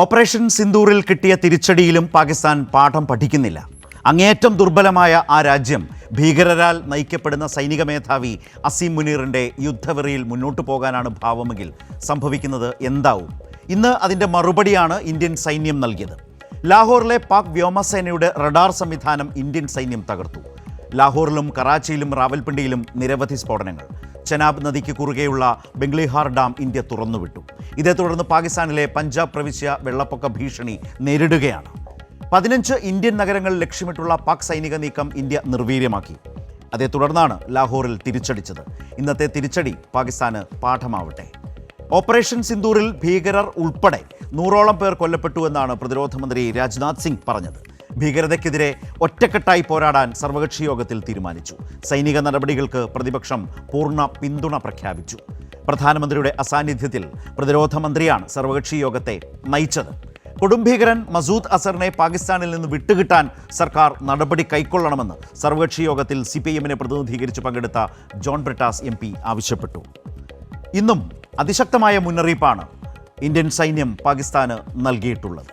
Operation സിന്ദൂറിൽ കിട്ടിയ തിരിച്ചടിയിലും പാകിസ്ഥാൻ പാഠം പഠിക്കുന്നില്ല. അങ്ങേയറ്റം ദുർബലമായ ആ രാജ്യം ഭീകരരാൽ നയിക്കപ്പെടുന്ന സൈനിക മേധാവി അസീം മുനീറിൻ്റെ യുദ്ധവെറിയിൽ മുന്നോട്ടു പോകാനാണ് ഭാവമെങ്കിൽ സംഭവിക്കുന്നത് എന്താവും? ഇന്ന് അതിൻ്റെ മറുപടിയാണ് ഇന്ത്യൻ സൈന്യം നൽകിയത്. ലാഹോറിലെ പാക് വ്യോമസേനയുടെ റഡാർ സംവിധാനം ഇന്ത്യൻ സൈന്യം തകർത്തു. ലാഹോറിലും കറാച്ചിയിലും റാവൽപിണ്ടിയിലും നിരവധി സ്ഫോടനങ്ങൾ. ചെനാബ് നദിക്ക് കുറുകെയുള്ള ബംഗ്ലിഹാർ ഡാം ഇന്ത്യ തുറന്നുവിട്ടു. ഇതേ തുടർന്ന് പാകിസ്ഥാനിലെ പഞ്ചാബ് പ്രവിശ്യ വെള്ളപ്പൊക്ക ഭീഷണി നേരിടുകയാണ്. 15 ഇന്ത്യൻ നഗരങ്ങൾ ലക്ഷ്യമിട്ടുള്ള പാക് സൈനിക നീക്കം ഇന്ത്യ നിർവീര്യമാക്കി. അതേ തുടർന്നാണ് ലാഹോറിൽ തിരിച്ചടിച്ചത്. ഇന്നത്തെ തിരിച്ചടി പാകിസ്ഥാന് പാഠമാവട്ടെ. ഓപ്പറേഷൻ സിന്ദൂറിൽ ഭീകരർ ഉൾപ്പെടെ 100ഓളം പേർ കൊല്ലപ്പെട്ടുവെന്നാണ് പ്രതിരോധ മന്ത്രി രാജ്നാഥ് സിംഗ് പറഞ്ഞത്. ഭീകരതയ്ക്കെതിരെ ഒറ്റക്കെട്ടായി പോരാടാൻ സർവകക്ഷി യോഗത്തിൽ തീരുമാനിച്ചു. സൈനിക നടപടികൾക്ക് പ്രതിപക്ഷം പൂർണ്ണ പിന്തുണ പ്രഖ്യാപിച്ചു. പ്രധാനമന്ത്രിയുടെ അസാന്നിധ്യത്തിൽ പ്രതിരോധ മന്ത്രിയാണ് സർവകക്ഷി യോഗത്തെ നയിച്ചത്. കൊടുംഭീകരൻ മസൂദ് അസറിനെ പാകിസ്ഥാനിൽ നിന്ന് വിട്ടുകിട്ടാൻ സർക്കാർ നടപടി കൈക്കൊള്ളണമെന്ന് സർവകക്ഷി യോഗത്തിൽ CPIM-നെ പ്രതിനിധീകരിച്ച് പങ്കെടുത്ത ജോൺ ബ്രിട്ടാസ് MP ആവശ്യപ്പെട്ടു. ഇന്നും അതിശക്തമായ മുന്നറിയിപ്പാണ് ഇന്ത്യൻ സൈന്യം പാകിസ്ഥാന് നൽകിയിട്ടുള്ളത്.